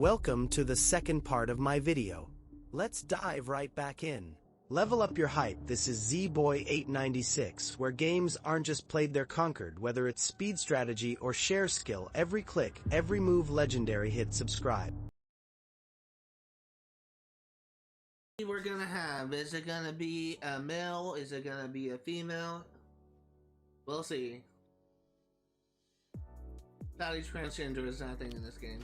Welcome to the second part of my video. Let's dive right back in. Level up your hype. This is Z-Boy896, where games aren't just played, they're conquered. Whether it's speed strategy or share skill, every click, every move legendary. Hit subscribe. We're gonna have, is it gonna be a male? Is it gonna be a female? We'll see. Sadly, transgender is nothing in this game.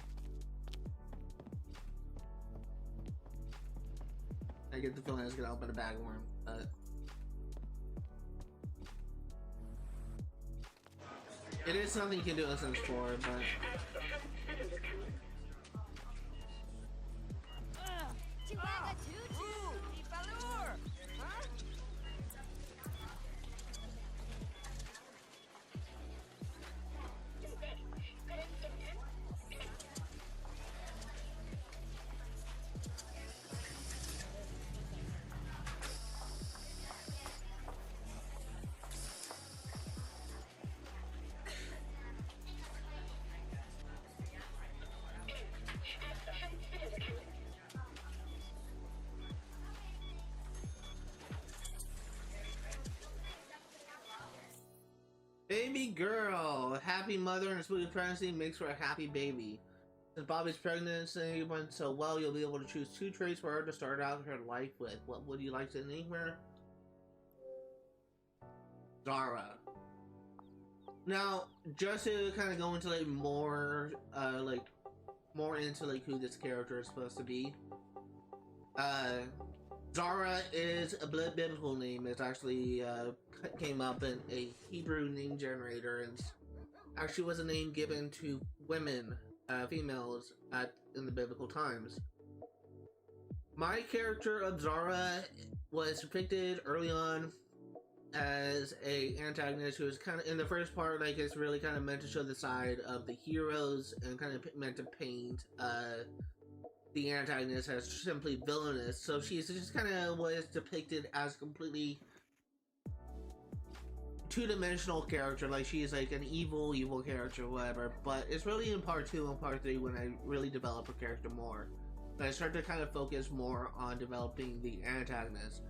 I get the feeling it's gonna open a bag worm, but it is something you can do in Sims 4, but baby girl, happy mother and a smooth pregnancy makes for a happy baby. Since Bobby's pregnancy went so well, you'll be able to choose 2 traits for her to start out her life with. What would you like to name her? Zara. Now, just to kind of go into like more into like who this character is supposed to be. Zara is a biblical name. It's actually came up in a Hebrew name generator, and actually was a name given to women, females, in the biblical times. My character of Zara was depicted early on as a antagonist who was kind of, in the first part, like, it's really kind of meant to show the side of the heroes and kind of meant to paint the antagonist as simply villainous. So she's just kind of was depicted as completely two-dimensional character, like she's like an evil character, whatever. But it's really in part 2 and part 3 when I really develop her character more, and I start to kind of focus more on developing the antagonist.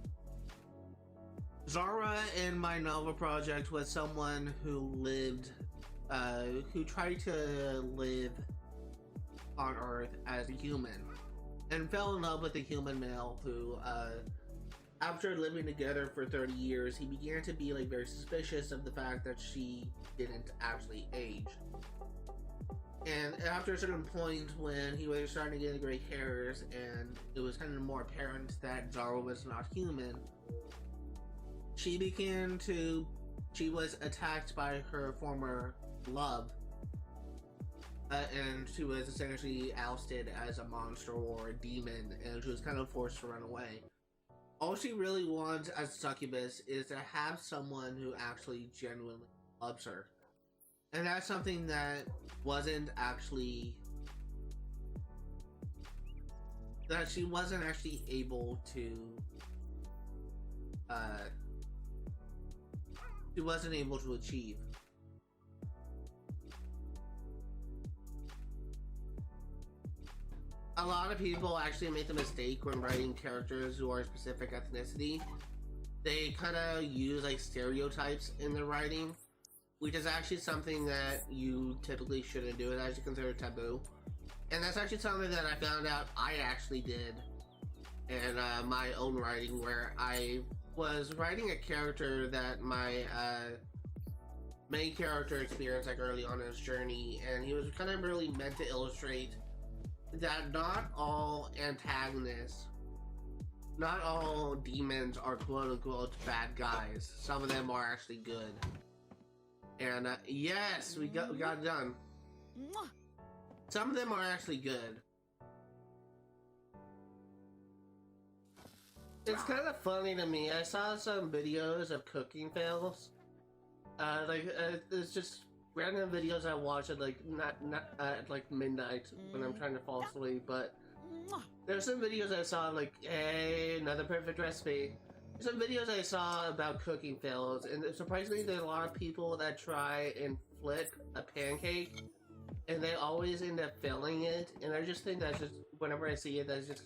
Zara in my novel project was someone who lived, who tried to live on Earth as a human, and fell in love with a human male who, after living together for 30 years, he began to be like very suspicious of the fact that she didn't actually age. And after a certain point, when he was starting to get gray hairs and it was kind of more apparent that Zara was not human, she was attacked by her former love, and she was essentially ousted as a monster or a demon, and she was kind of forced to run away. All she really wants as a succubus is to have someone who actually genuinely loves her. And that's something that she wasn't actually able to, achieve. A lot of people actually make the mistake when writing characters who are a specific ethnicity. They kind of use like stereotypes in their writing, which is actually something that you typically shouldn't do. It's actually considered taboo. And that's actually something that I found out I actually did in my own writing, where I was writing a character that my main character experienced like early on in his journey, and he was kind of really meant to illustrate that not all antagonists, not all demons are quote-unquote bad guys. Some of them are actually good. And yes, we got it done. Some of them are actually good. It's kind of funny to me. I saw some videos of cooking fails. It's just random videos I watch at like not at like midnight when I'm trying to fall asleep. But there's some videos I saw like, hey, another perfect recipe. Some videos I saw about cooking fails, and surprisingly, there's a lot of people that try and flip a pancake and they always end up failing it. And I just think that's just whenever I see it, that's just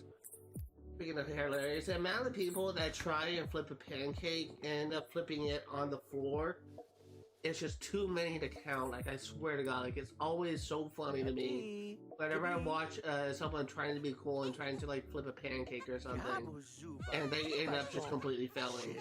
freaking hilarious. The amount of people that try and flip a pancake and end up flipping it on the floor, it's just too many to count. Like, I swear to God, like, it's always so funny to me whenever I watch someone trying to be cool and trying to like flip a pancake or something, and they end up just completely failing.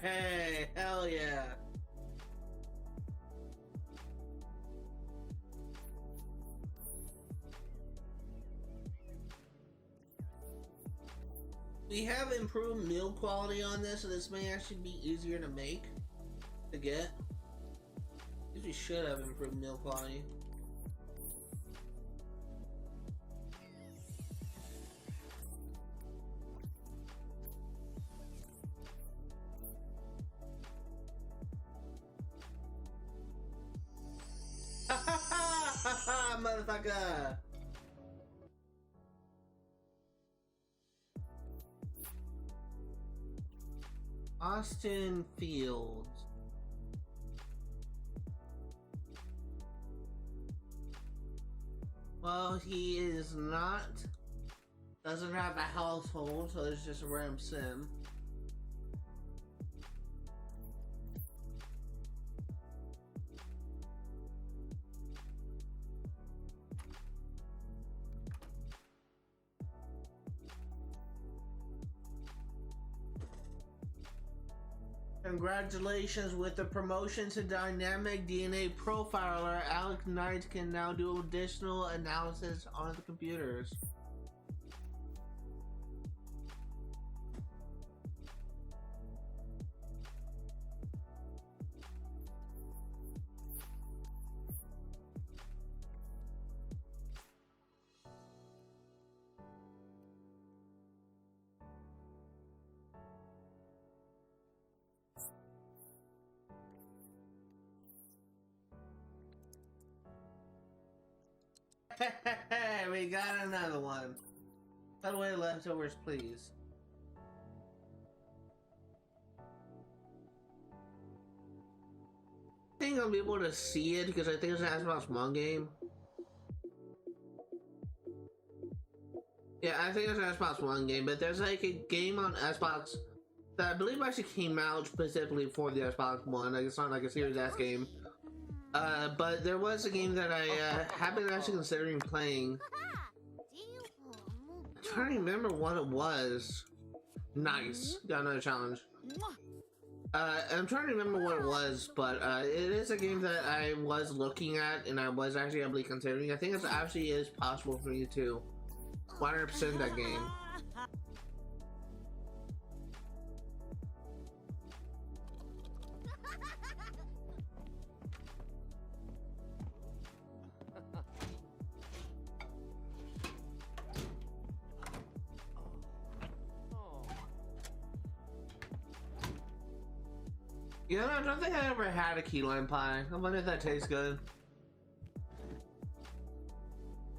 Hey, hell yeah. We have improved meal quality on this, so this may actually be easier to make, to get. We should have improved meal quality. Motherfucker! Austin Fields. Well, he is not, doesn't have a household, so it's just a random sim. Congratulations with the promotion to Dynamic DNA Profiler. Alex Knight can now do additional analysis on the computers. We got another one. By the way, leftovers, please. I think I'll be able to see it because I think it's an Xbox One game. Yeah, I think it's an Xbox One game, but there's like a game on Xbox that I believe actually came out specifically for the Xbox One. Like, it's not like a Series S game. But there was a game that I have been actually considering playing. I'm trying to remember what it was. Nice. Got another challenge. I'm trying to remember what it was, but it is a game that I was looking at and I was actually heavily considering. I think it actually is possible for me to 100% that game. You know, I don't think I ever had a key lime pie. I wonder if that tastes good.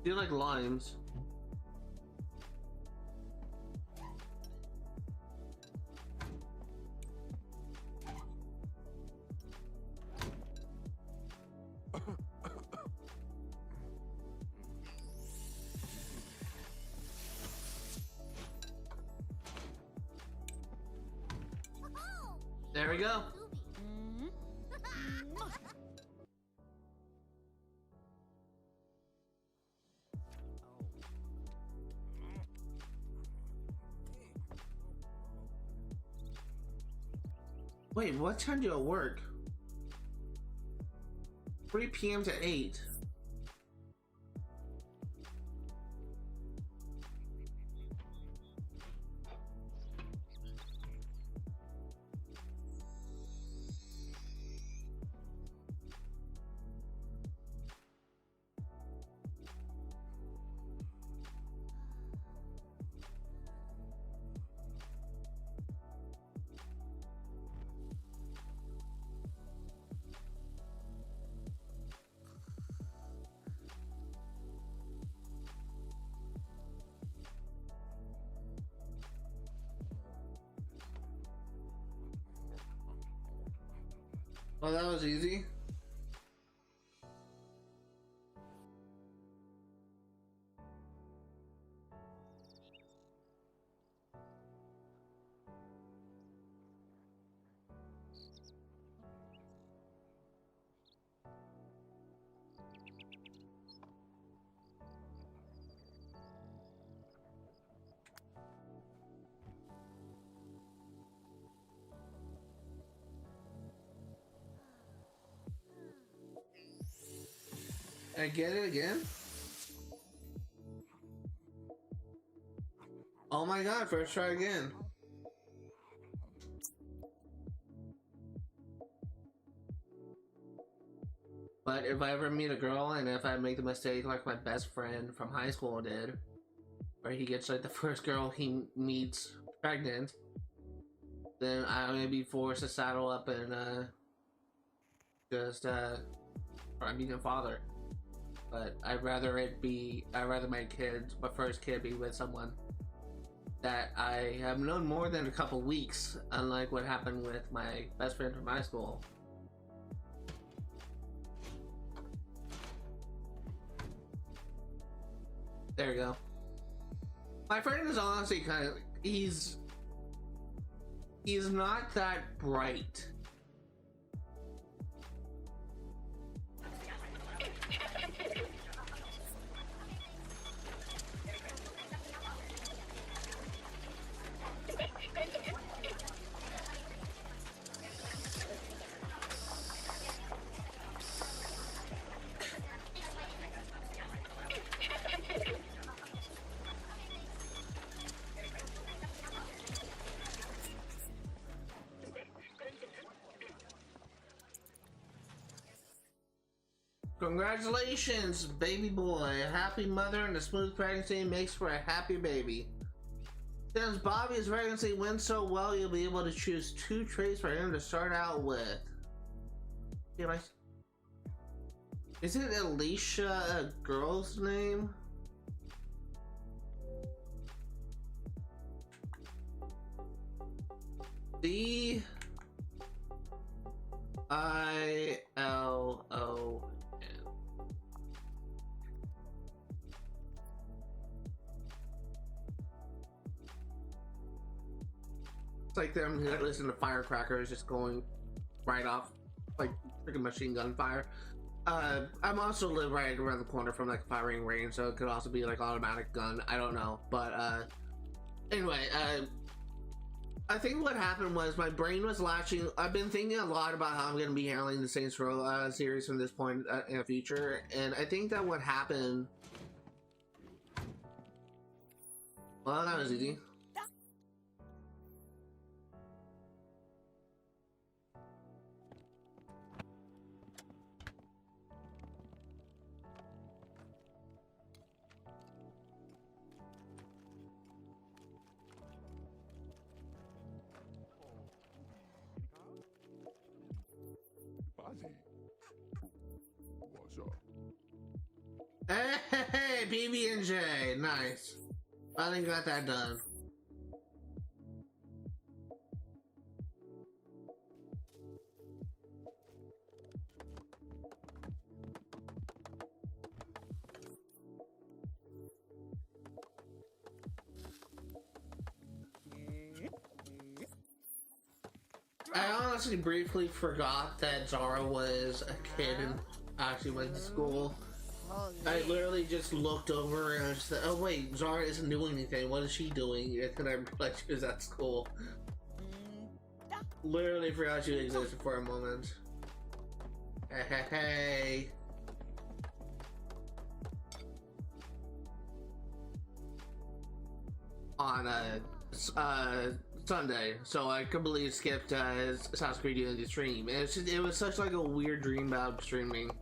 Do you like limes? There we go. Wait, what time do you work? 3 p.m. to 8. Oh, that was easy. I get it again? Oh my god, first try again. But if I ever meet a girl and if I make the mistake like my best friend from high school did, where he gets like the first girl he meets pregnant, then I'm gonna be forced to saddle up and just try being a father. But I'd rather my first kid be with someone that I have known more than a couple weeks, unlike what happened with my best friend from high school. There you go. My friend is honestly kind of, he's not that bright. Congratulations, baby boy. A happy mother and a smooth pregnancy makes for a happy baby. Since Bobby's pregnancy went so well, you'll be able to choose 2 traits for him to start out with. Is it Alicia a girl's name? D-I-L-O. It's like them that listen to firecrackers just going right off like freaking machine gun fire. I'm also live right around the corner from like a firing range, so it could also be like automatic gun. I don't know, but anyway, I think what happened was my brain was latching. I've been thinking a lot about how I'm going to be handling the Saints Row series from this point in the future, and I think that what happened. Well, that was easy. Hey, PB&J, nice. Finally got that done. I honestly briefly forgot that Zara was a kid and actually went to school. I literally just looked over and I was like, oh wait, Zara isn't doing anything. What is she doing? And then I realized she was at school. Literally forgot she existed for a moment. Hey. On Sunday, so I completely skipped Assassin's Creed Unity stream. It was such like a weird dream about streaming.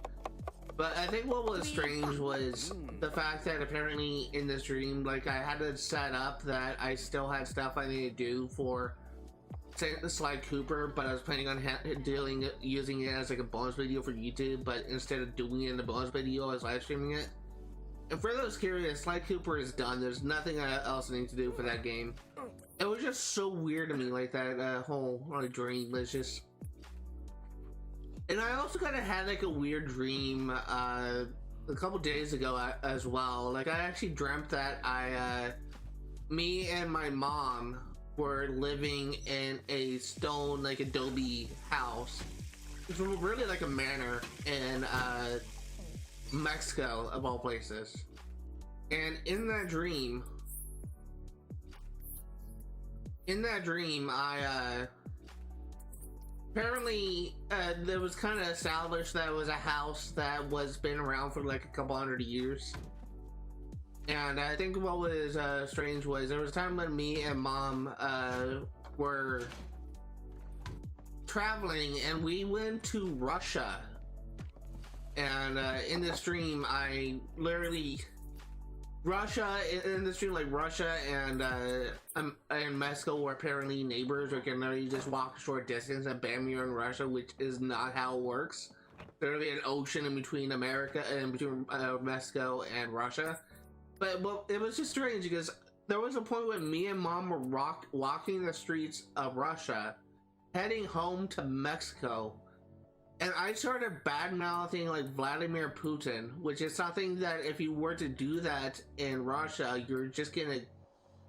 But I think what was strange was the fact that apparently in this dream, like I had to set up that I still had stuff I needed to do for Sly Cooper, but I was planning on using it as like a bonus video for YouTube, but instead of doing it in the bonus video, I was live streaming it. And for those curious, Sly Cooper is done. There's nothing else I need to do for that game. It was just so weird to me, like that whole dream was just. And I also kind of had like a weird dream a couple days ago as well. Like I actually dreamt that me and my mom were living in a stone like adobe house. It's really like a manor in Mexico of all places. And in that dream, I apparently there was kind of established that it was a house that was been around for like a couple hundred years. And I think what was strange was there was a time when me and mom were traveling and we went to Russia. And in this dream, I literally Russia and Mexico were apparently neighbors. We can literally just walk a short distance and bam, you're in Russia, which is not how it works. There's an ocean in between America and between Mexico and Russia. But well, it was just strange because there was a point when me and mom were walking the streets of Russia, heading home to Mexico, and I started bad mouthing like Vladimir Putin, which is something that if you were to do that in Russia, you're just gonna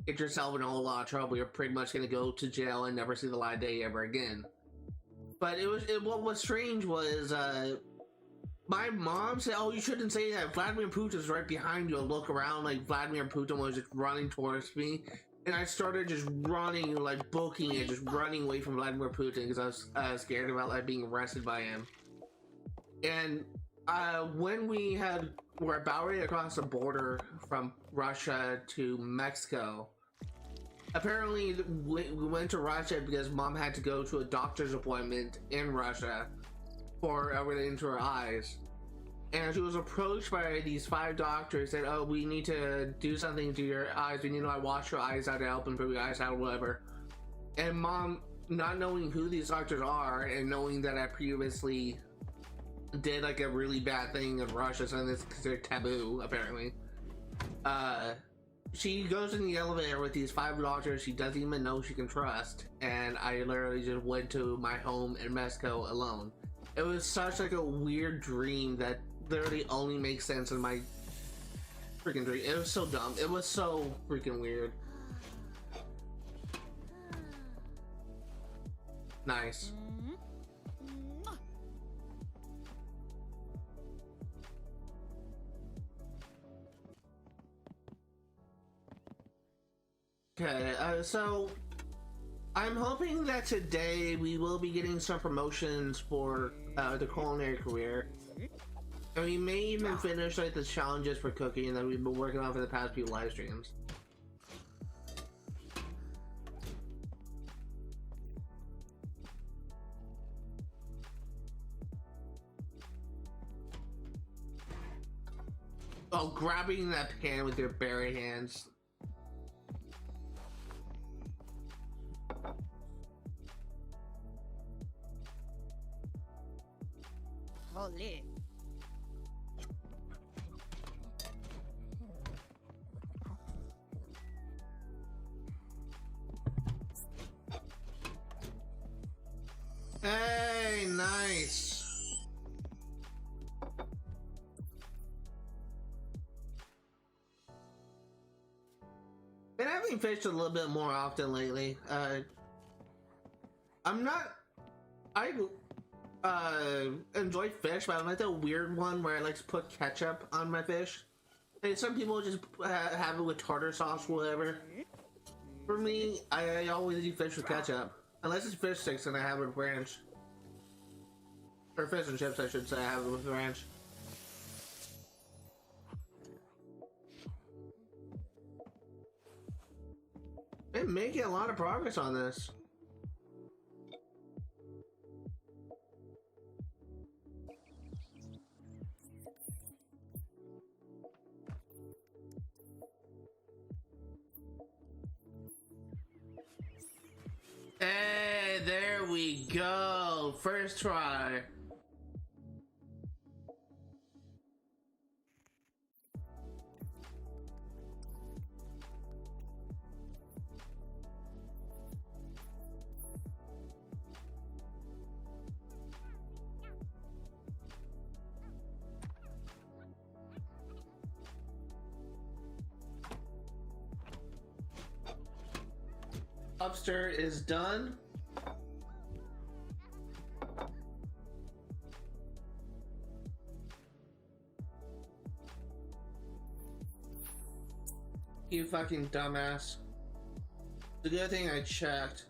get yourself in a whole lot of trouble. You're pretty much gonna go to jail and never see the light of day ever again. But what was strange was my mom said, "Oh, you shouldn't say that. Vladimir Putin's right behind you." I look around like Vladimir Putin was just running towards me, and I started just running, like booking it, just running away from Vladimir Putin because I was scared about like being arrested by him. And when were about ready to cross the border from Russia to Mexico, apparently we went to Russia because mom had to go to a doctor's appointment in Russia for relating to her eyes. And she was approached by these 5 doctors that, "Oh, we need to do something to your eyes. We need to like wash your eyes out to help improve your eyes out, whatever." And mom, not knowing who these doctors are and knowing that I previously did like a really bad thing in Russia, something that's considered taboo apparently, she goes in the elevator with these 5 doctors she doesn't even know she can trust, and I literally just went to my home in Mexico alone. It was such like a weird dream that literally only makes sense in my freaking dream. It was so dumb. It was so freaking weird. Nice. Okay, so I'm hoping that today we will be getting some promotions for the culinary career. And we may even finish like the challenges for cooking that we've been working on for the past few live streams. Oh, grabbing that pan with your bare hands. Holy. Hey, nice. Been having fished a little bit more often lately. I enjoy fish, but I'm like the weird one where I like to put ketchup on my fish. And some people just have it with tartar sauce or whatever. For me, I always eat fish with ketchup. Unless it's fish sticks and I have it with ranch. Or fish and chips, I should say, I have it with ranch. Been making a lot of progress on this. Hey, there we go. First try. lobster is done. You fucking dumbass. It's a good thing I checked.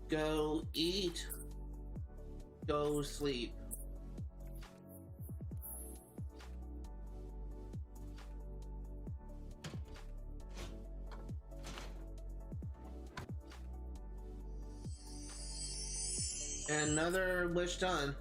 Go eat. Go sleep. And another wish done.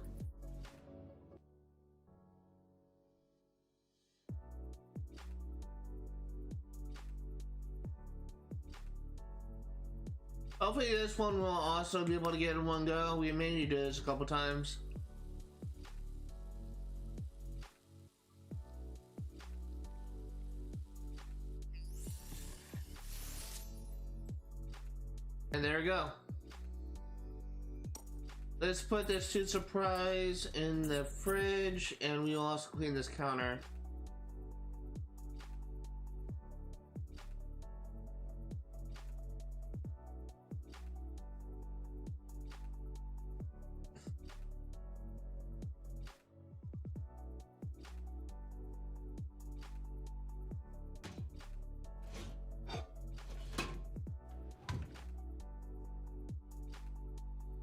Hopefully this one will also be able to get in one go. We may need to do this a couple times. And there we go. Let's put this food surprise in the fridge, and we will also clean this counter.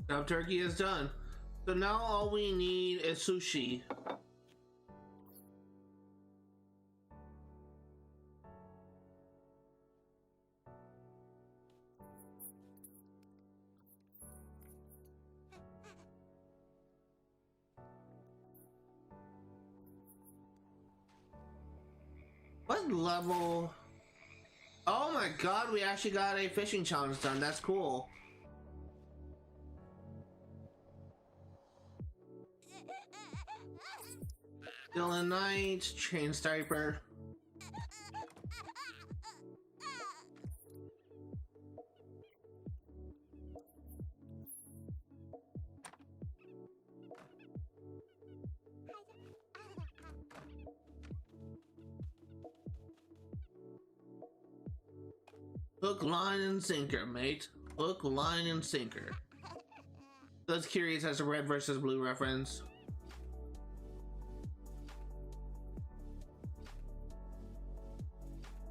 Now turkey is done. So now all we need is sushi. What level? Oh my god, we actually got a fishing challenge done. That's cool. Dylan Knight, Chain Striper. Hook, line, and sinker, mate. Hook, line, and sinker. That's curious as a red versus blue reference.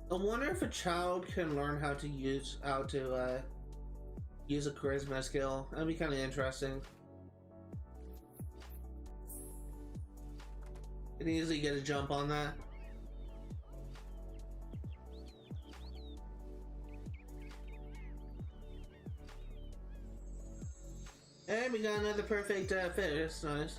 I wonder if a child can learn how to use a charisma skill. That'd be kind of interesting. You can easily get a jump on that. And we got another perfect fish. That's nice.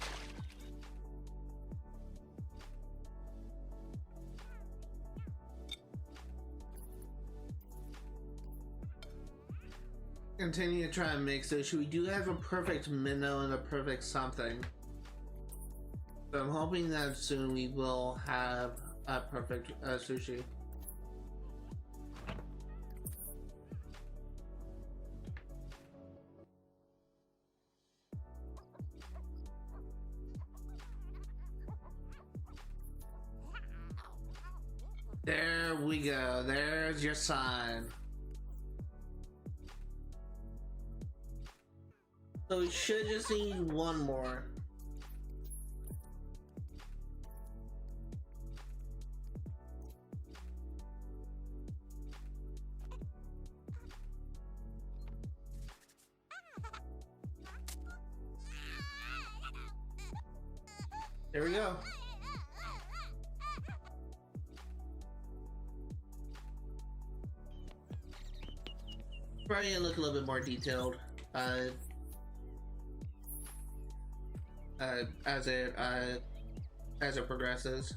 Continue to try and make sushi. We do have a perfect minnow and a perfect something. So I'm hoping that soon we will have a perfect sushi. There we go. There's your sign. So we should just need one more. There we go. Probably gonna look a little bit more detailed. As it progresses.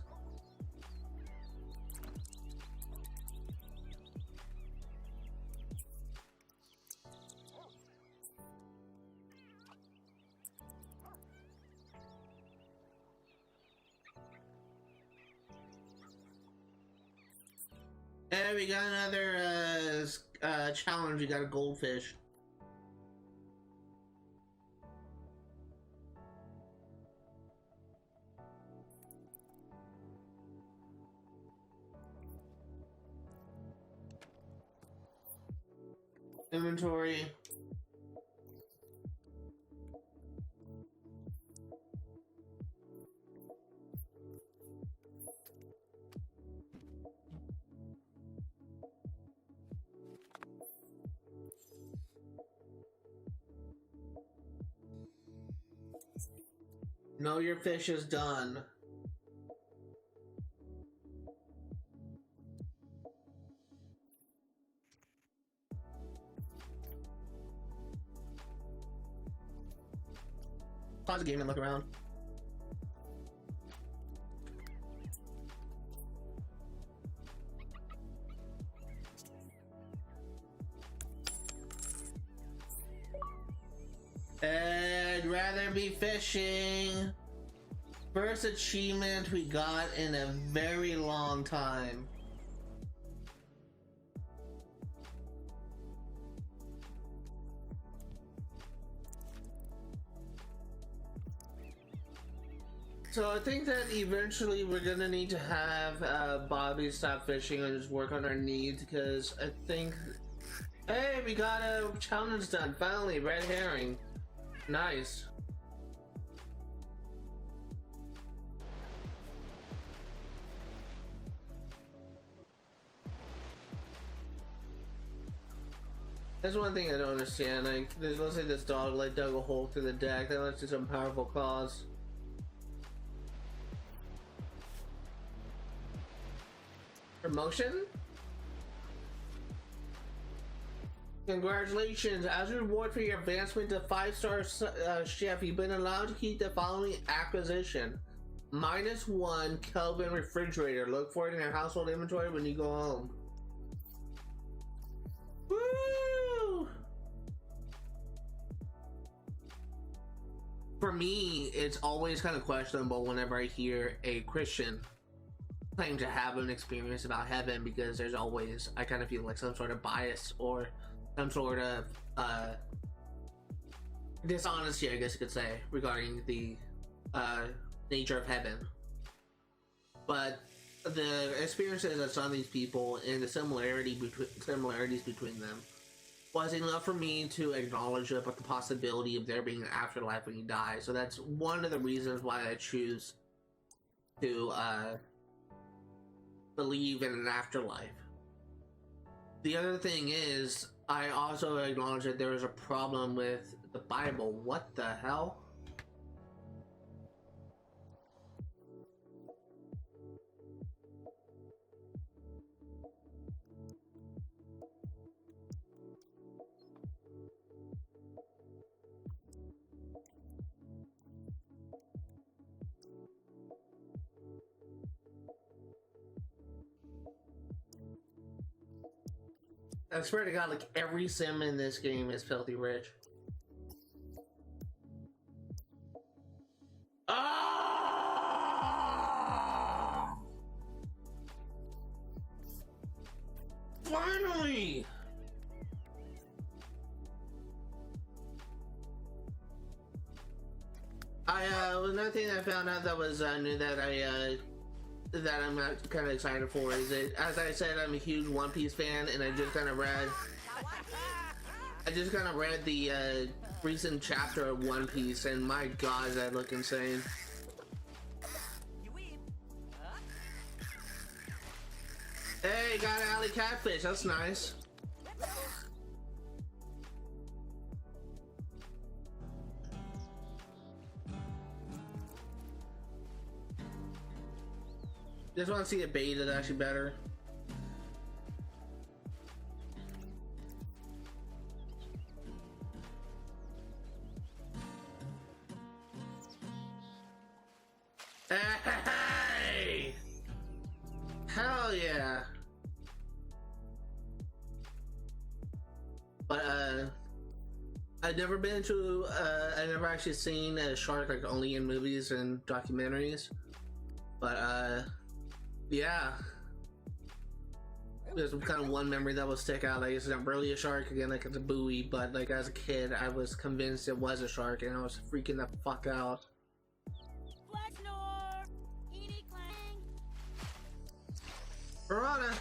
And we got another challenge. We got a goldfish. Inventory. No, your fish is done. Pause the game and look around. I'd rather be fishing. First achievement we got in a very long time. So I think that eventually we're gonna need to have Bobby stop fishing and just work on our needs, because I think, hey, we got a challenge done finally. Red herring, nice. That's one thing I don't understand. Like, let's say this dog like dug a hole through the deck. That lets you some powerful claws. Promotion? Congratulations! As a reward for your advancement to 5-star chef, you've been allowed to keep the following acquisition: -1 Kelvin refrigerator. Look for it in your household inventory when you go home. Woo! For me, it's always kind of questionable whenever I hear a Christian claim to have an experience about heaven, because there's always, I kind of feel like, some sort of bias or some sort of dishonesty, I guess you could say, regarding the nature of heaven. But the experiences of some of these people and the similarities between them was enough for me to acknowledge the possibility of there being an afterlife when you die. So that's one of the reasons why I choose to believe in an afterlife. The other thing is, I also acknowledge that there is a problem with the Bible. What the hell? I swear to God, like, every sim in this game is filthy rich. Ah! Finally! Another thing I found out that was new that I'm kind of excited for is that, as I said, I'm a huge One Piece fan, and I just kind of read the recent chapter of One Piece, and my God, that looked insane. Hey, got an alley catfish. That's nice. Just want to see it baited actually better. Hey! Hell yeah! But I've never been to I've never actually seen a shark, like, only in movies and documentaries. But yeah, there's kind of one memory that will stick out. Like, it's not really a shark, again, like, it's a buoy, but like, as a kid I was convinced it was a shark, and I was freaking the fuck out. Piranha!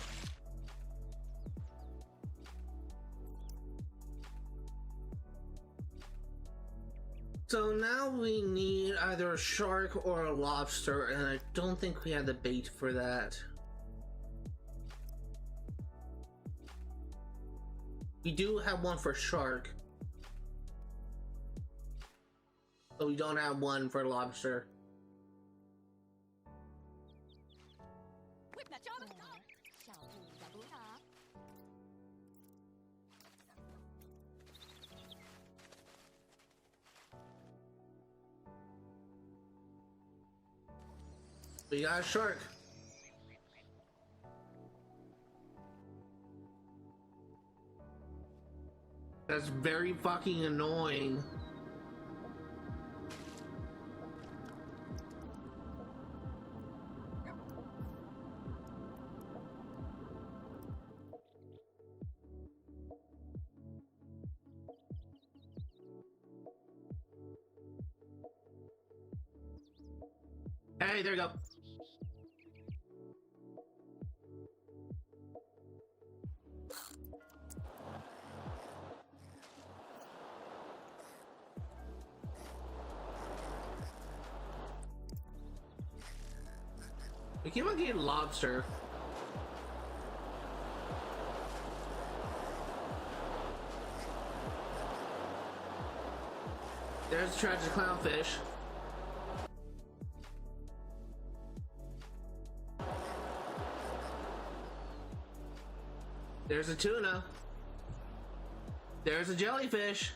So now we need either a shark or a lobster, and I don't think we have the bait for that. We do have one for shark, but we don't have one for lobster. We got a shark. That's very fucking annoying. Hey, there you go. We keep on getting lobster. There's a tragic clownfish. There's a tuna. There's a jellyfish.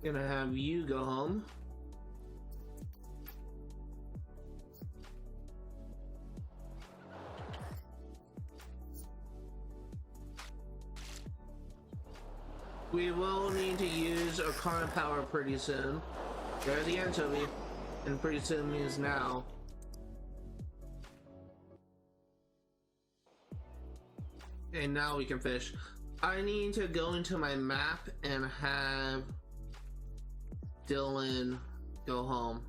Gonna have you go home. We will need to use a current power pretty soon. There's the anchovy, and pretty soon means now. And now we can fish. I need to go into my map and have Dylan go home.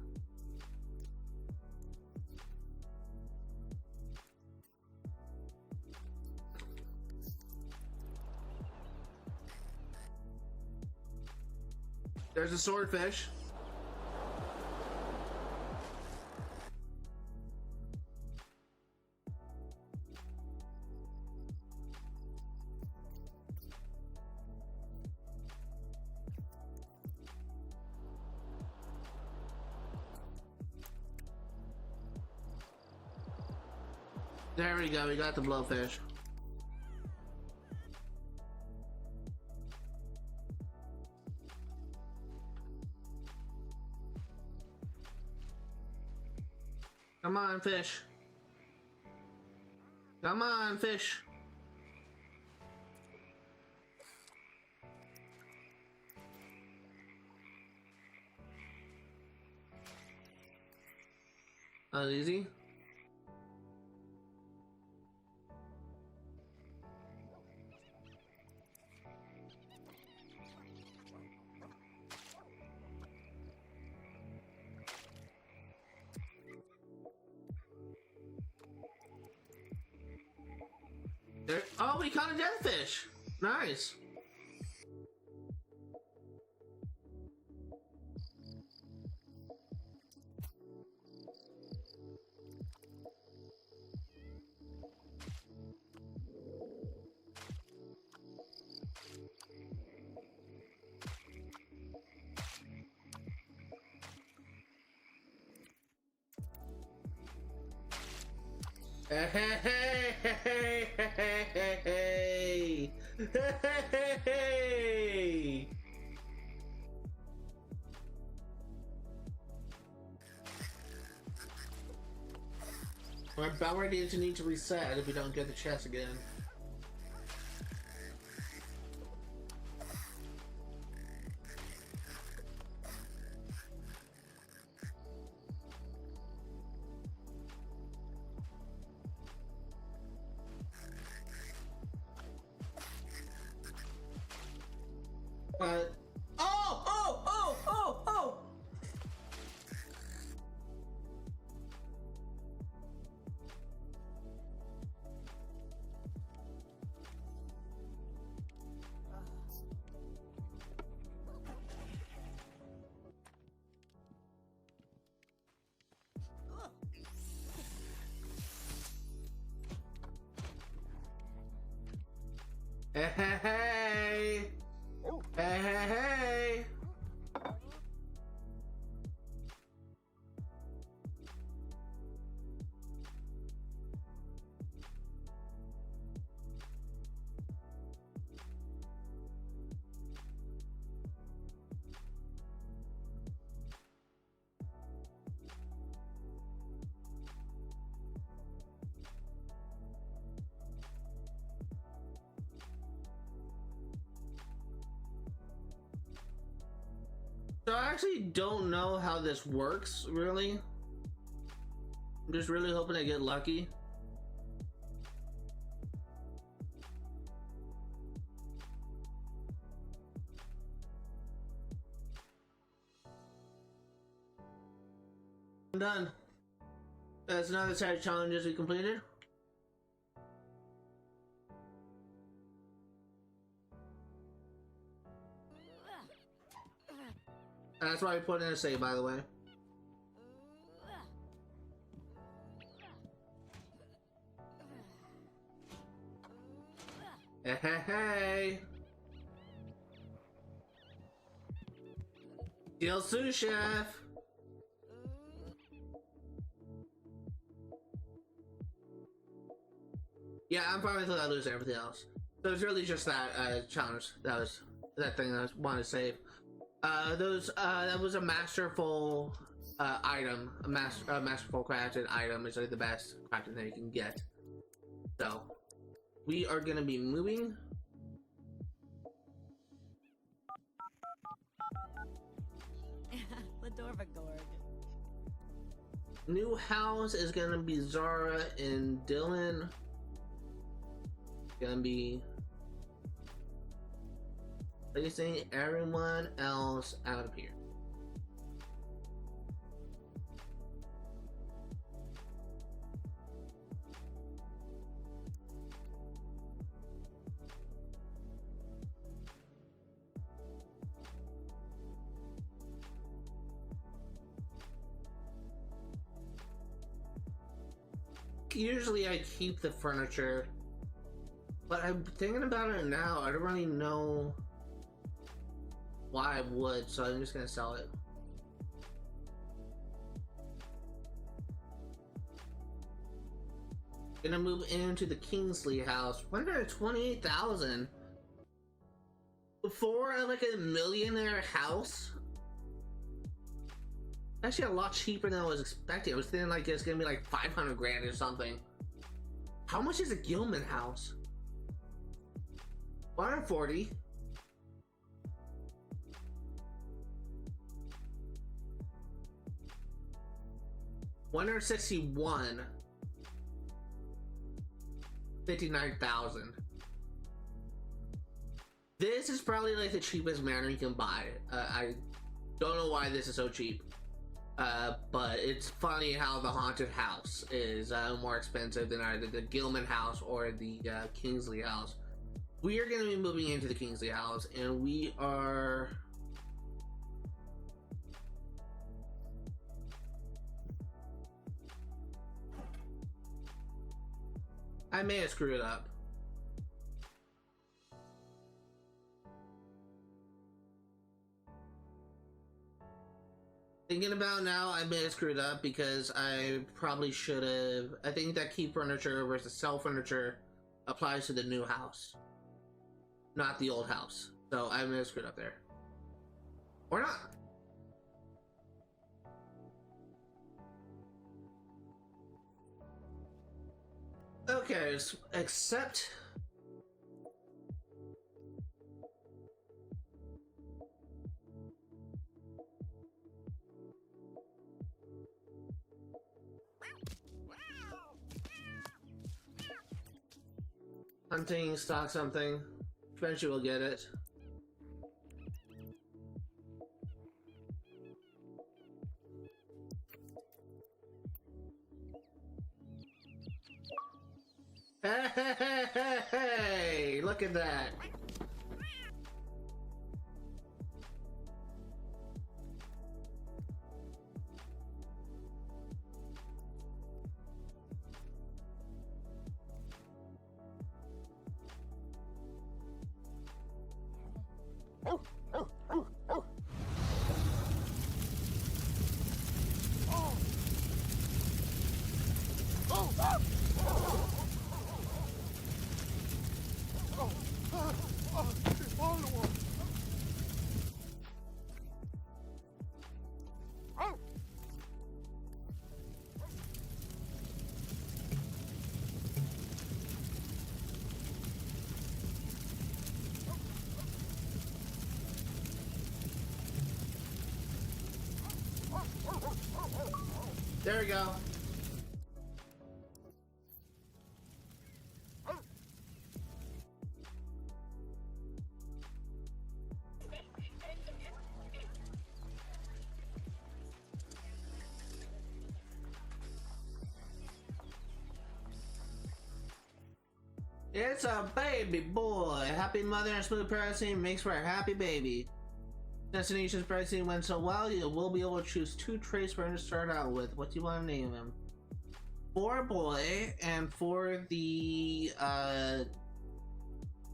There's a swordfish. There we go, we got the blowfish. Come on, fish. Come on, fish. Easy. There, oh, we caught a jellyfish. Nice. Hey, hey, hey, hey, hey, hey, hey, hey. We're about ready to need to reset if we don't get the chest again. But oh! Hey, hey, hey! Hey, hey, hey! So I actually don't know how this works, really. I'm just really hoping I get lucky. I'm done. That's another set of challenges we completed. And that's why we put in a save, by the way. Hey, hey, hey! Deal sous chef! Yeah, I'm probably gonna lose everything else. So it's really just that challenge. That thing I wanted to save. That was a masterful item. A masterful crafted item is like the best crafting that you can get. So we are gonna be moving. New house is gonna be Zara and Dylan. Gonna be placing everyone else out of here. Usually I keep the furniture, but I'm thinking about it now. I don't really know why I would, so I'm just gonna sell it. Gonna move into the Kingsley house. 128,000 for like a millionaire house. Actually, a lot cheaper than I was expecting. I was thinking like it's gonna be like 500 grand or something. How much is a Gilman house? 140. $161. 59,000. This is probably like the cheapest manor you can buy. I don't know why this is so cheap. But it's funny how the haunted house is more expensive than either the Gilman house or the Kingsley house. We are going to be moving into the Kingsley house, and we are... I may have screwed it up. Thinking about now, I may have screwed up because I probably should have. I think that keep furniture versus sell furniture applies to the new house, not the old house. So I may have screwed up there. Or not. Okay, accept. Hunting, stock something. Eventually we'll get it. Hey, hey, hey, hey, hey! Look at that. There we go. It's a baby boy. Happy mother and smooth parenting makes for a happy baby. Destination's pregnancy went so well, you will be able to choose 2 traits for him to start out with. What do you want to name him? For a boy, and for the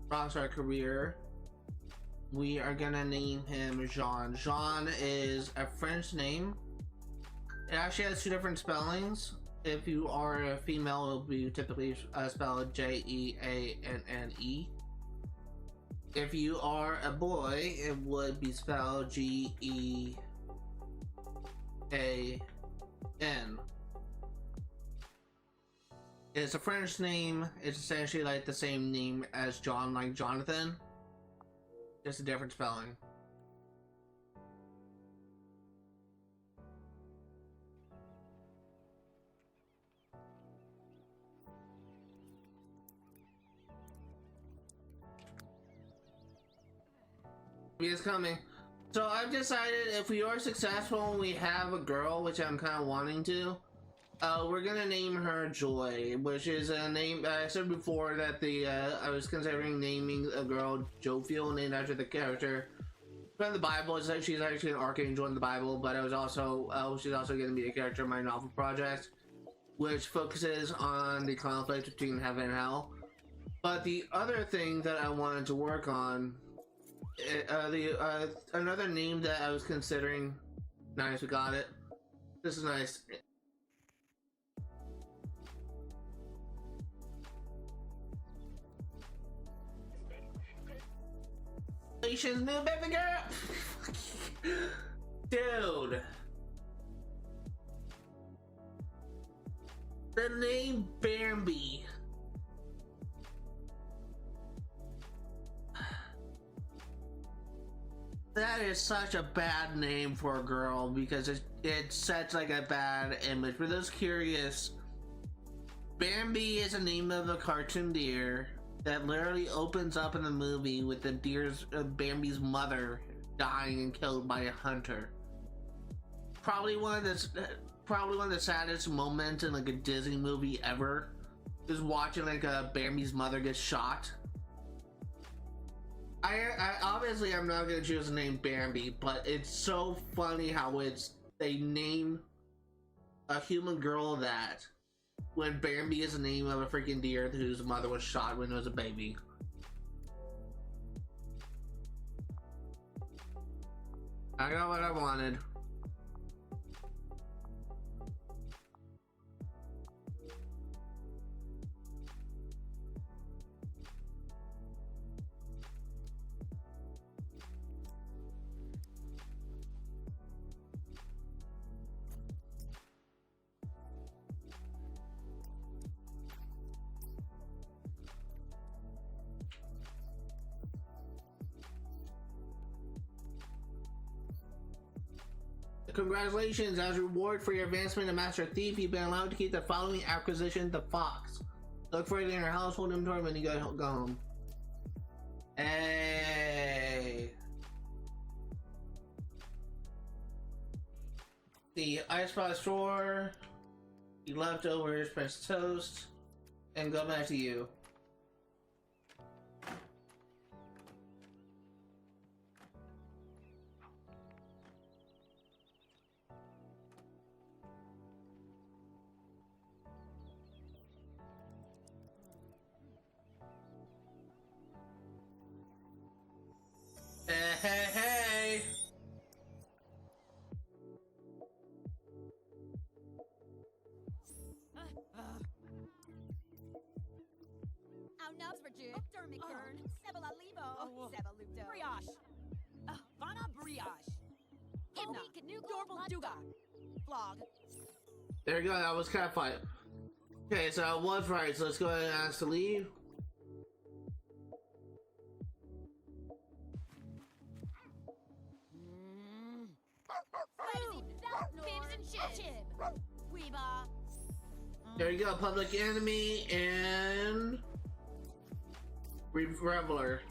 rockstar career, we are gonna name him Jean. Jean is a French name. It actually has 2 different spellings. If you are a female, it will be typically spelled Jeanne. If you are a boy, it would be spelled Gean. It's a French name. It's essentially like the same name as John, like Jonathan, just a different spelling. Is coming. So I've decided if we are successful and we have a girl, which I'm kind of wanting to, we're gonna name her Joy, which is a name I said before that I was considering naming a girl Jovial, named after the character from the Bible. It's like she's actually an archangel in the Bible, but it was also she's also going to be a character in my novel project, which focuses on the conflict between heaven and hell. But the other thing that I wanted to work on, another name that I was considering. Nice, we got it. This is nice. Congratulations, new baby girl. Dude, the name Bambi. That is such a bad name for a girl because it sets like a bad image. For those curious, Bambi is the name of a cartoon deer that literally opens up in the movie with the Bambi's mother dying and killed by a hunter. Probably one of the saddest moments in like a Disney movie ever is watching like a Bambi's mother get shot. I obviously I'm not gonna choose the name Bambi, but it's so funny how they name a human girl that when Bambi is the name of a freaking deer whose mother was shot when it was a baby. I got what I wanted. Congratulations, as a reward for your advancement to Master Thief, you've been allowed to keep the following acquisition: the Fox. Look for it in your household inventory when you go home. Hey. The icebox drawer, the leftovers, French toast, and go back to you. Hey. Brioche. Vana brioche. Imna. Dorbal duga. Flog. There you go, that was cat fight. Okay, so I was right, so let's go ahead and ask to leave. There you go, Public Enemy and Reveler.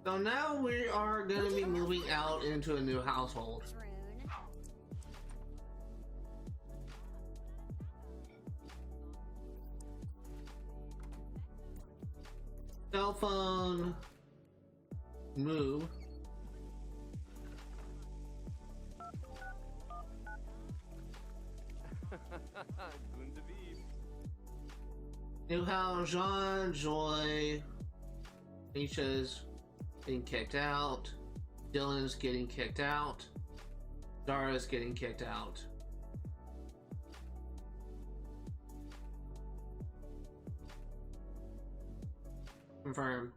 So now we are going to be moving out into a new household. Cell phone, move. New house, Jean, Joy, Nisha's getting kicked out, Dylan's getting kicked out, Zara's getting kicked out. Confirm.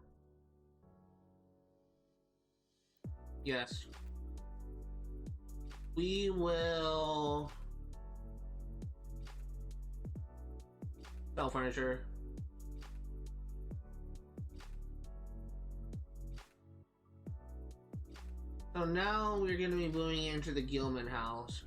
Yes. We will sell furniture. So now we're going to be moving into the Gilman house.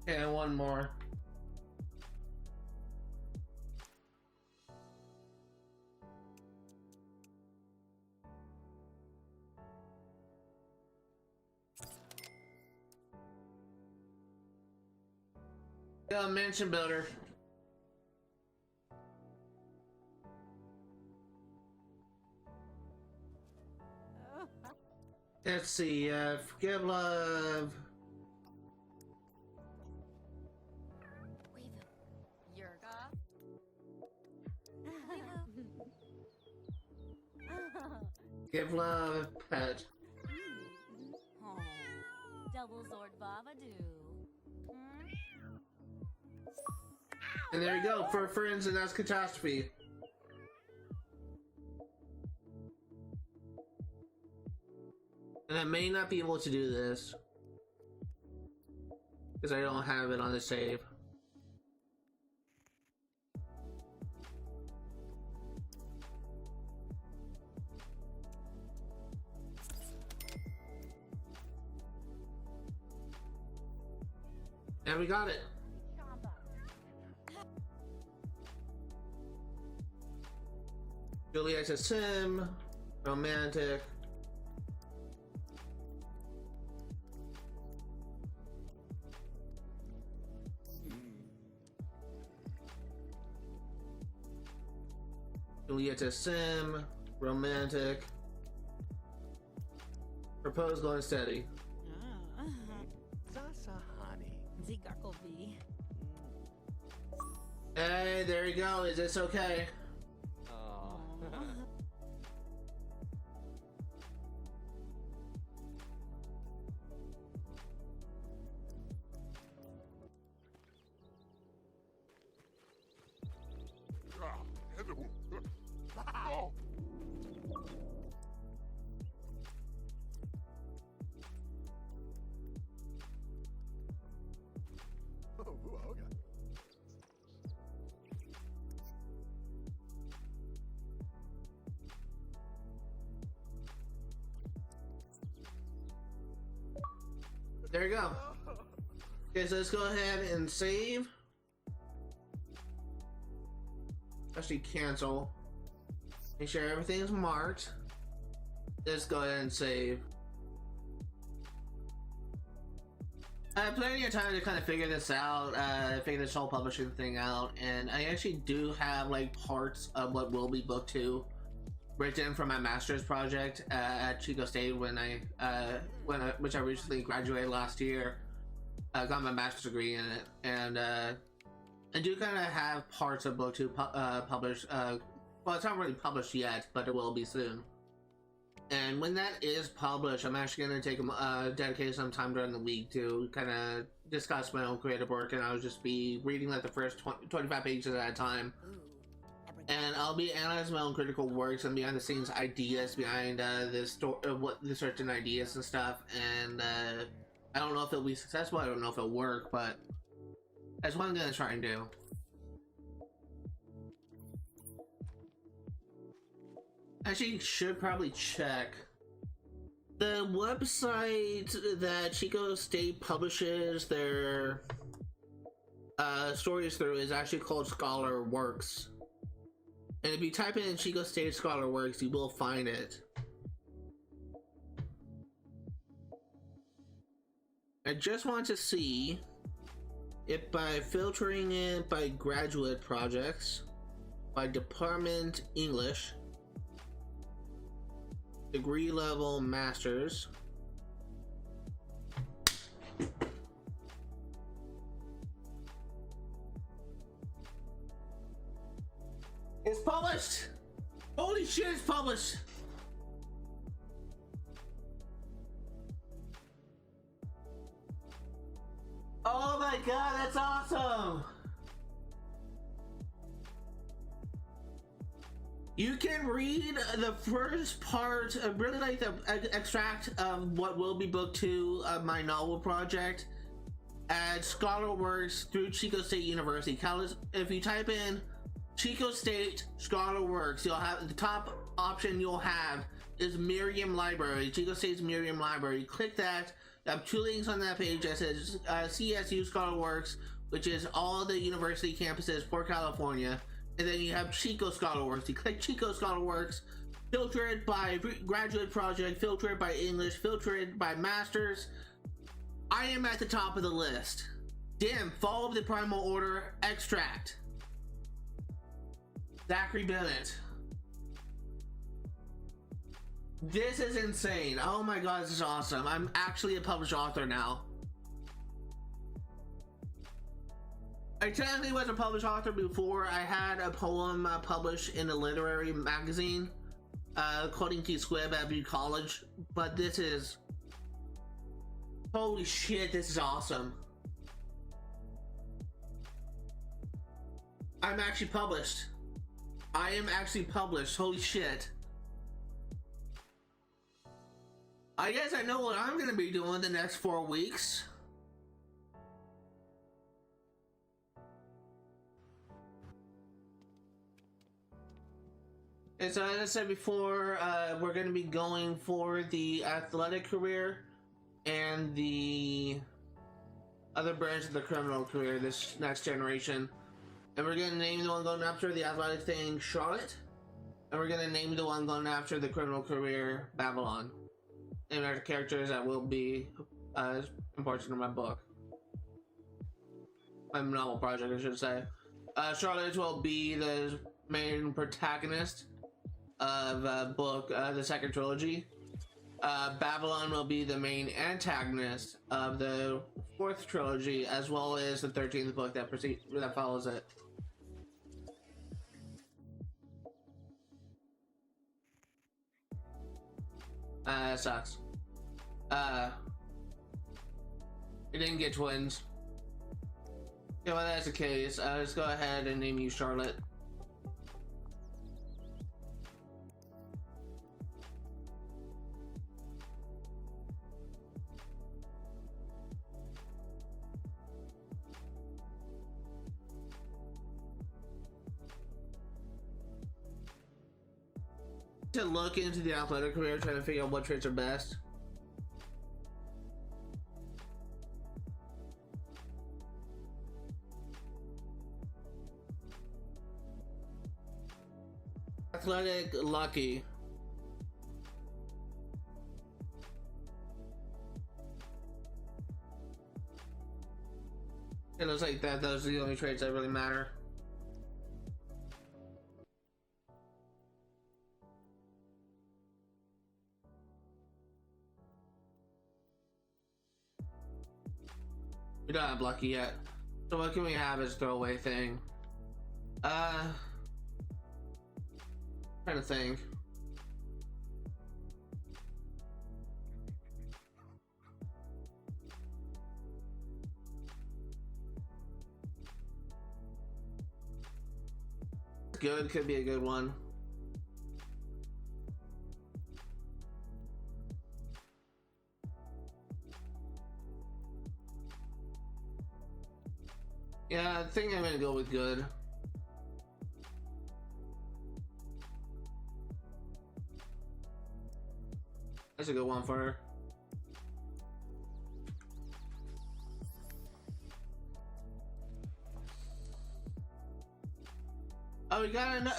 And one more. Mansion builder. Let's see, forgive love. Give love, pet. Double Zord Vavadoo. And there you go, for friends, and that's catastrophe. And I may not be able to do this because I don't have it on the save. And we got it. Juliet's a sim, romantic. Juliet's a sim, romantic. Propose going steady. Hey, there you go. Is this okay? There you go. Okay, so let's go ahead and save. Actually, cancel. Make sure everything is marked. Let's go ahead and save. I have plenty of time to kind of figure this out, figure this whole publishing thing out, and I actually do have like parts of what will be book 2 written for my master's project at Chico State which I recently graduated last year. I got my master's degree in it, and I do kind of have parts of book 2 published. Well, it's not really published yet, but it will be soon. And when that is published, I'm actually going to take dedicate some time during the week to kind of discuss my own creative work, and I'll just be reading like the first 25 pages at a time. And I'll be analyzing my own critical works and behind the scenes ideas behind what the certain ideas and stuff. And I don't know if it'll be successful, I don't know if it'll work, but that's what I'm going to try and do. Actually, should probably check the website that Chico State publishes their stories through is actually called Scholar Works, and if you type in Chico State Scholar Works, you will find it. I just want to see if by filtering it by graduate projects, by department English, degree level masters, it's published. Holy shit, it's published. Oh my god, that's awesome. You can read the first part, really like the extract of what will be book 2 of my novel project at Scholar Works through Chico State University. If you type in Chico State Scholar Works, you'll have the top option you'll have is Merriam Library, Chico State's Merriam Library. Click that. I have 2 links on that page that says CSU Scholar Works, which is all the university campuses for California. And then you have Chico Scholar Works. You click Chico Scholar Works, filter it by graduate project, filter it by English, filter it by masters. I am at the top of the list. Dim, follow the primal order, extract. Zachary Bennett. This is insane. Oh my god, this is awesome. I'm actually a published author now. I technically was a published author before. I had a poem published in a literary magazine, quoting T. Squibb at Butte College, but this is... Holy shit, this is awesome. I'm actually published. I am actually published. Holy shit. I guess I know what I'm going to be doing the next 4 weeks. And so as I said before, we're going to be going for the athletic career and the other branch of the criminal career this next generation. And we're going to name the one going after the athletic thing Charlotte. And we're going to name the one going after the criminal career Babylon. And our characters that will be important in my book. My novel project, I should say. Charlotte will be the main protagonist of the second trilogy. Babylon will be the main antagonist of the 4th trilogy, as well as the 13th book that follows it. That sucks. You didn't get twins. Yeah, well, that's the case. Let's go ahead and name you Charlotte. To look into the athletic career, trying to figure out what traits are best. Athletic, lucky. It looks like that those are the only traits that really matter. We don't have lucky yet. So what can we have as throwaway thing? Trying to think. Good, could be a good one. Yeah, I think I'm gonna go with good. That's a good one for her. Oh,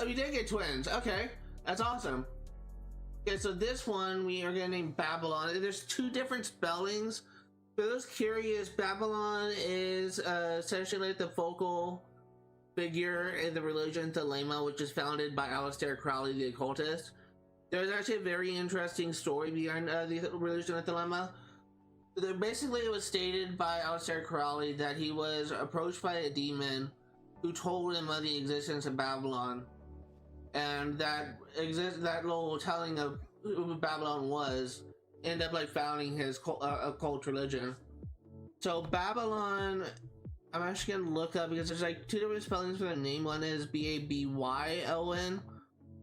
we did get twins. Okay, that's awesome. Okay, so this one we are gonna name Babylon. There's two different spellings. For those curious, Babylon is essentially like the focal figure in the religion Thelema, which is founded by Aleister Crowley, the occultist. There's actually a very interesting story behind the religion of Thelema. Basically, it was stated by Aleister Crowley that he was approached by a demon who told him of the existence of Babylon, and that little telling of who Babylon was ended up like founding his occult religion. So Babylon, I'm actually gonna look up because there's like two different spellings for the name. One is Babylon,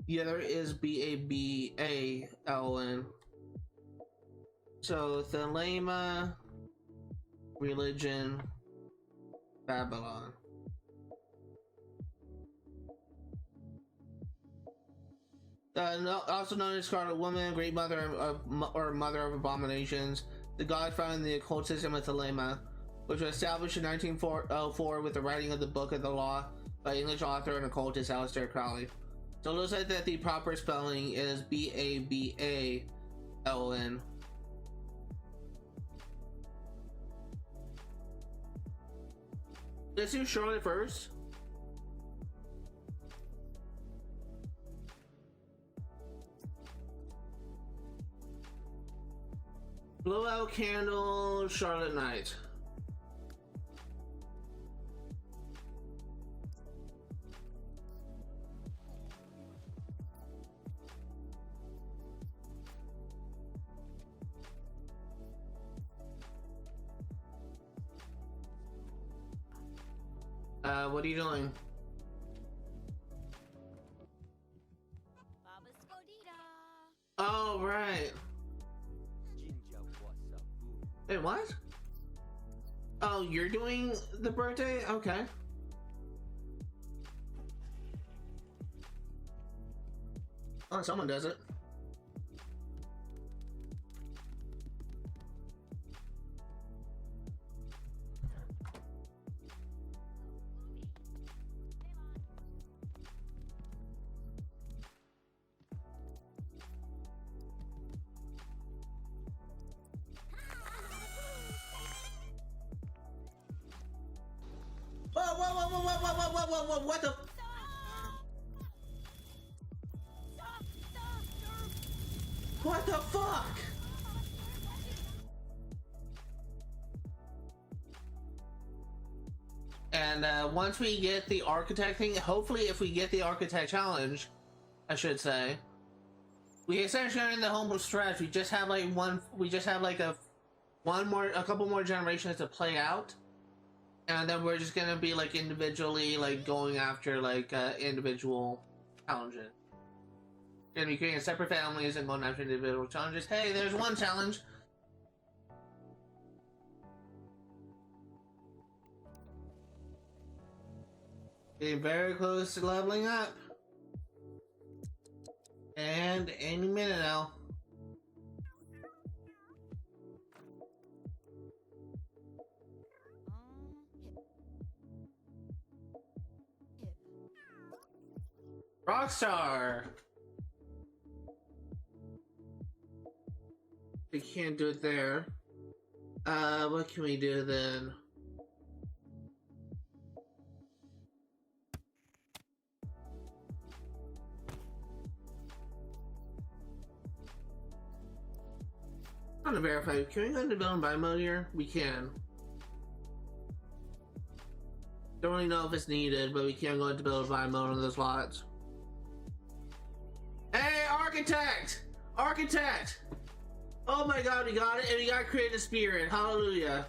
the other is Balon. So Thelema, religion, Babylon. Also known as Scarlet Woman, Great Mother or Mother of Abominations, the god found in the occult system of Thelema, which was established in 1904 with the writing of the Book of the Law by English author and occultist Aleister Crowley. So it looks like that the proper spelling is Balon. Let's do Charlotte first. Blow out candle, Charlotte Knight. What are you doing? Baba Scodita. Oh, right. Wait, what? Oh, you're doing the birthday? Okay. Oh, someone does it. Whoa, what the? What the fuck? And once we get the architect thing, hopefully if we get the architect challenge, I should say, we essentially are in the home stretch. We just have like a couple more generations to play out. And then we're just gonna be like individually like going after like individual challenges. Gonna be creating separate families and going after individual challenges. Hey, there's one challenge. Getting very close to leveling up. And any minute now. Rockstar! We can't do it there. What can we do then? I'm gonna verify. Can we go into build and buy mode here? We can. Don't really know if it's needed, but we can go into build and buy mode on those lots. Hey, architect! Architect! Oh my god, we got it, and we got creative spirit. Hallelujah.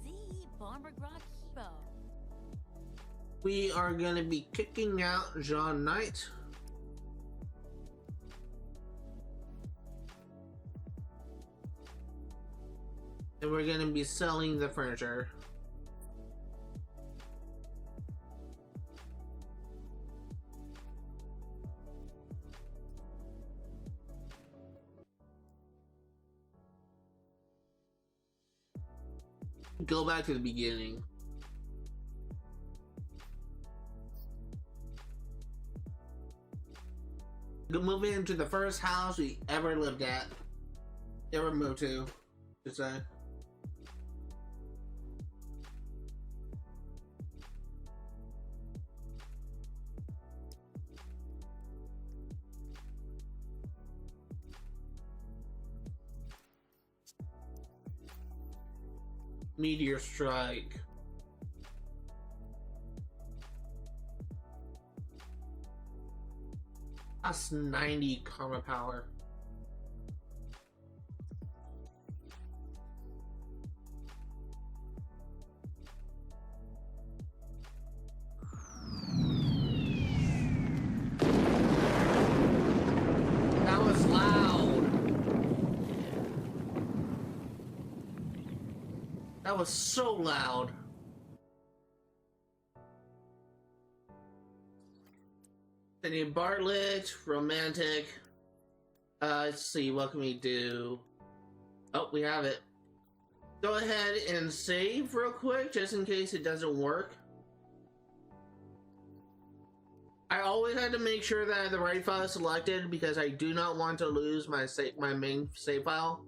Z Bomber Grok Hebo. We are gonna be kicking out John Knight. And we're gonna be selling the furniture. Go back to the beginning. Go move into the first house we ever lived at. Ever moved to say. Meteor strike. That's 90 karma power. That was loud. That was so loud. Cindy Bartlett, romantic. Let's see, what can we do? Oh, we have it. Go ahead and save real quick, just in case it doesn't work. I always had to make sure that I have the right file selected because I do not want to lose my main save file.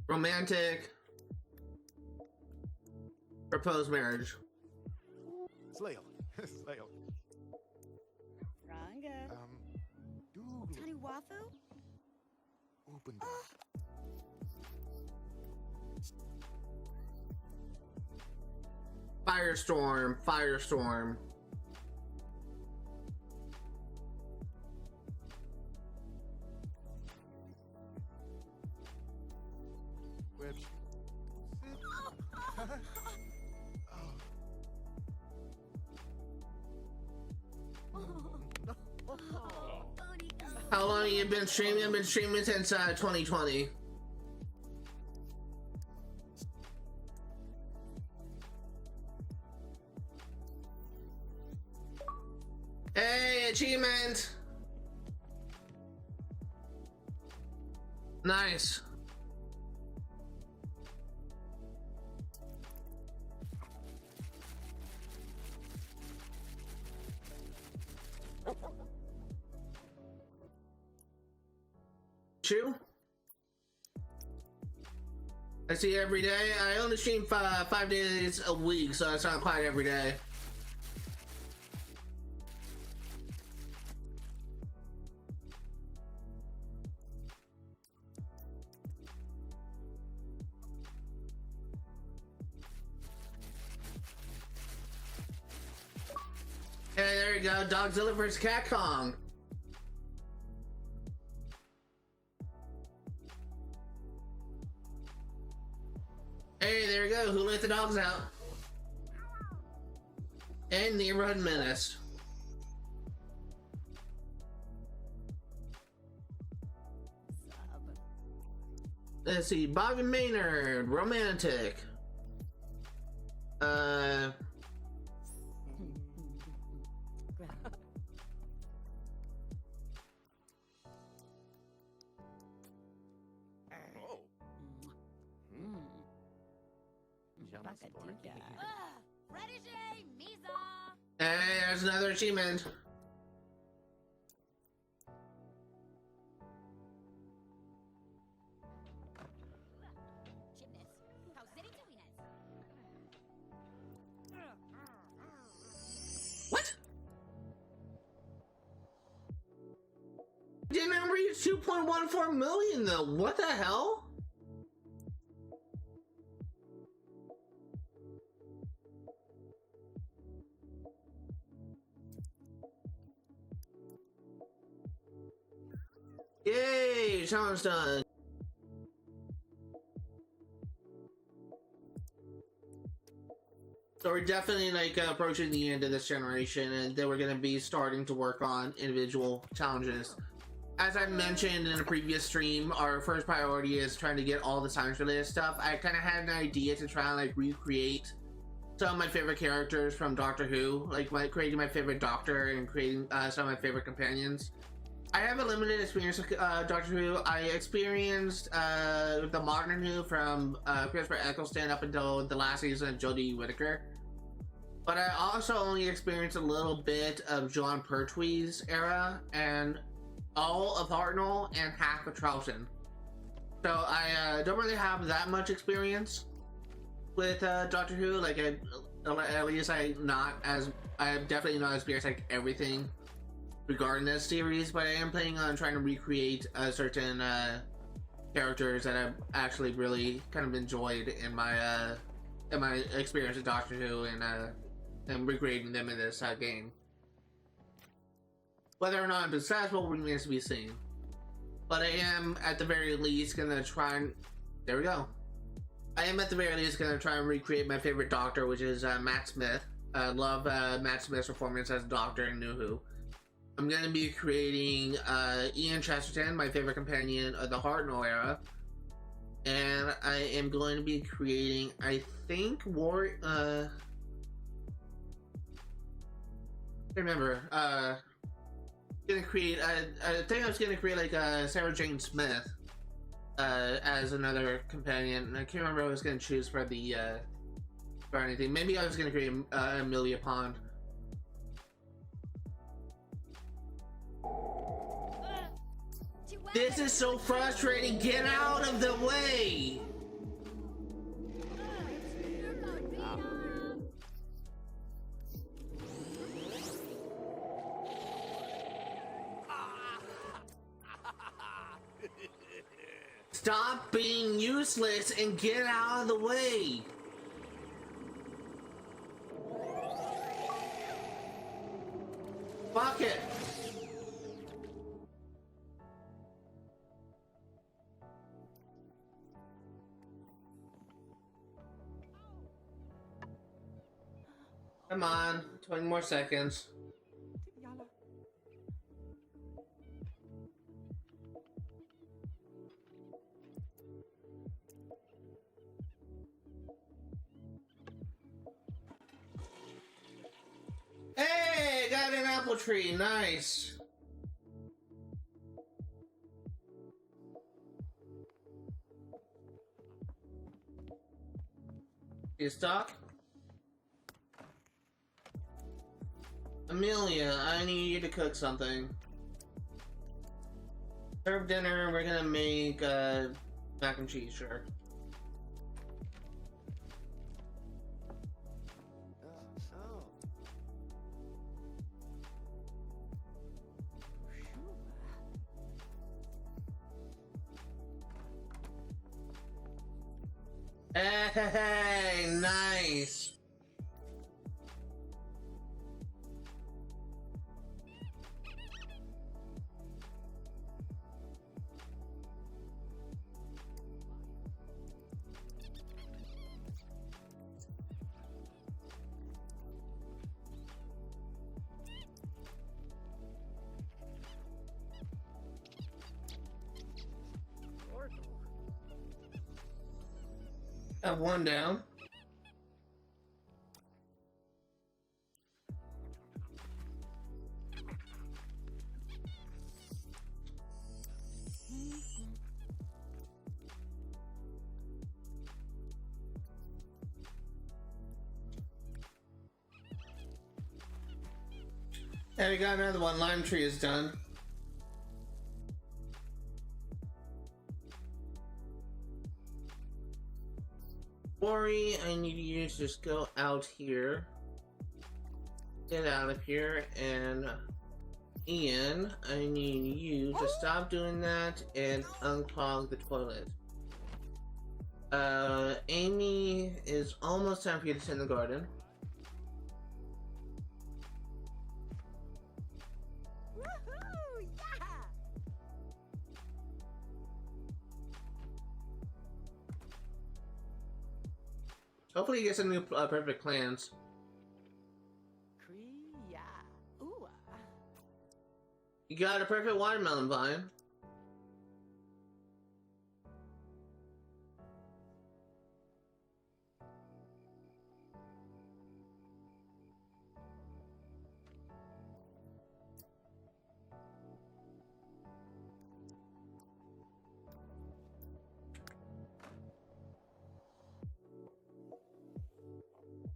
Romantic. Proposed marriage. Slail. Slail. Ranga. Doodle. Tani Wafu? Open. Firestorm. Firestorm. Web. How long have you been streaming? I've been streaming since 2020. Hey, achievement! Nice. True. I see every day. I only stream 5 days a week, so it's not quite every day. Hey, there you go. Dogzilla vs. Cat Kong. Hey, there you go. Who let the dogs out? And Neighborhood Menace. Let's see. Bobby Maynard, romantic. Hey, there's another achievement. Didn't reach 2.14 million though. What the hell? Yay, challenge done. So we're definitely like approaching the end of this generation, and then we're going to be starting to work on individual challenges. As I mentioned in a previous stream, our first priority is trying to get all the science related stuff. I kind of had an idea to try and like recreate some of my favorite characters from Doctor Who, like creating my favorite Doctor and creating some of my favorite companions. I have a limited experience with Doctor Who. I experienced the modern Who from Christopher Eccleston up until the last season of Jodie Whittaker. But I also only experienced a little bit of John Pertwee's era and all of Hartnell and half of Charlton. So I don't really have that much experience with Doctor Who. Like at least I have definitely not experienced like everything regarding this series, but I am planning on trying to recreate certain characters that I've actually really kind of enjoyed in my experience with Doctor Who, and recreating them in this game. Whether or not I'm successful remains to be seen. But I am at the very least gonna try and there we go. I am at the very least gonna try and recreate my favorite Doctor, which is Matt Smith. I love Matt Smith's performance as Doctor in New Who. I'm going to be creating Ian Chesterton, my favorite companion of the Hartnell era. And I am going to be creating, I think, I remember. Gonna create, I think I was going to create like Sarah Jane Smith as another companion. I can't remember what I was going to choose for the, for anything. Maybe I was going to create Amelia Pond. This is so frustrating. Get out of the way. Stop being useless and get out of the way. Fuck it. Come on, 20 more seconds. Hey, got an apple tree, nice. You stuck? Amelia, I need you to cook something. Serve dinner, we're gonna make mac and cheese, sure. Hey, nice. Have one down. And we got another one. Lime tree is done. Ori, I need you to just go out here. Get out of here and Ian, I need you to stop doing that and unclog the toilet. Amy, is almost time for you to tend the garden. Woohoo! Yeah! Hopefully you get some new perfect plants. Kriya. Ooh. You got a perfect watermelon vine.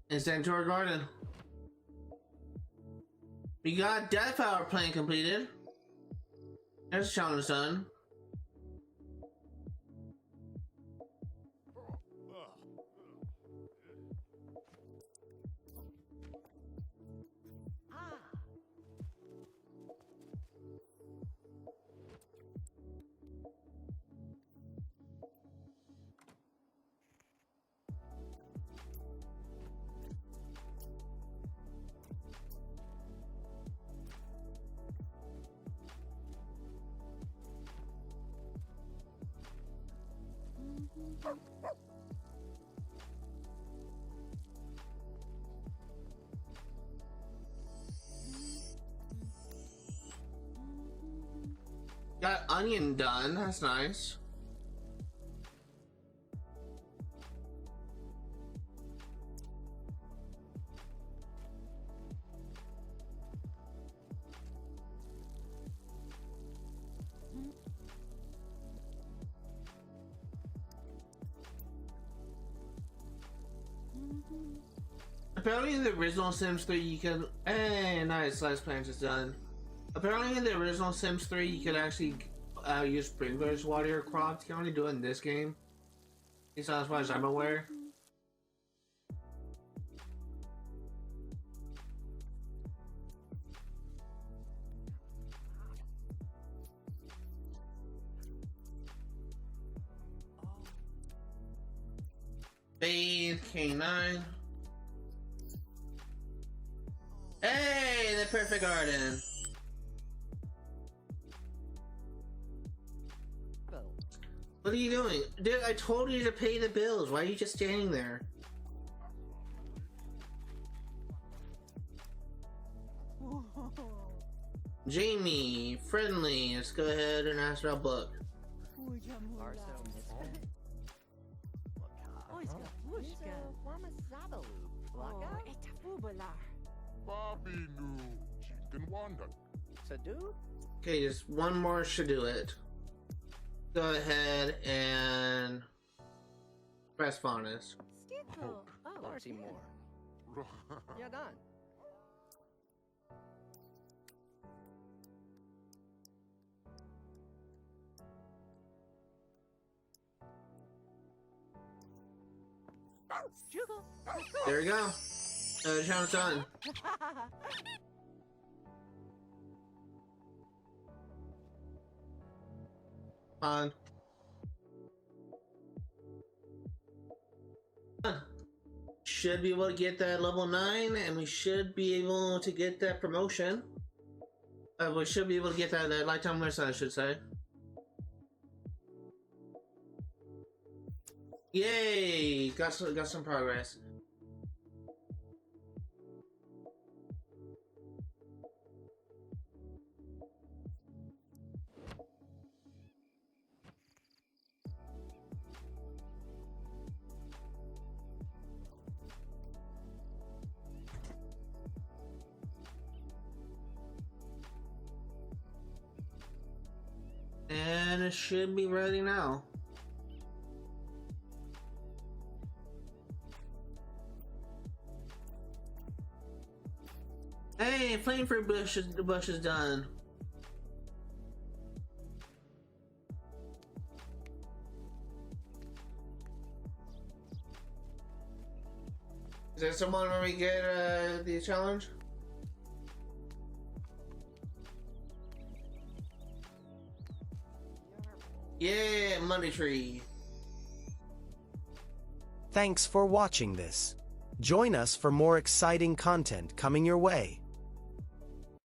And send to our garden. We got Death Hour plan completed. There's a challenge done. Ah. Got onion done. That's nice. Apparently in the original Sims 3 you could... Hey, nice, last plant is done. Apparently in the original Sims 3 you could actually use sprinklers to water your crops. You can only do it in this game. At least as far as I'm aware. Bathe K9. Hey, the perfect garden. What are you doing? Dude, I told you to pay the bills. Why are you just standing there? Jamie, friendly. Let's go ahead and ask our book. Bobby knew Jinkin Wanda. Sadu? Okay, just one more should do it. Go ahead and press bonus. Oh, Marty Moore. Yeah, done. There we go. The challenge done. On. Should be able to get that level 9, and we should be able to get that promotion. We should be able to get that lifetime listen, I should say. Yay! Got some progress. And it should be ready now. Hey, flame fruit bush is done. Is there someone where we get the challenge? Yeah, Monday Tree. Thanks for watching this. Join us for more exciting content coming your way.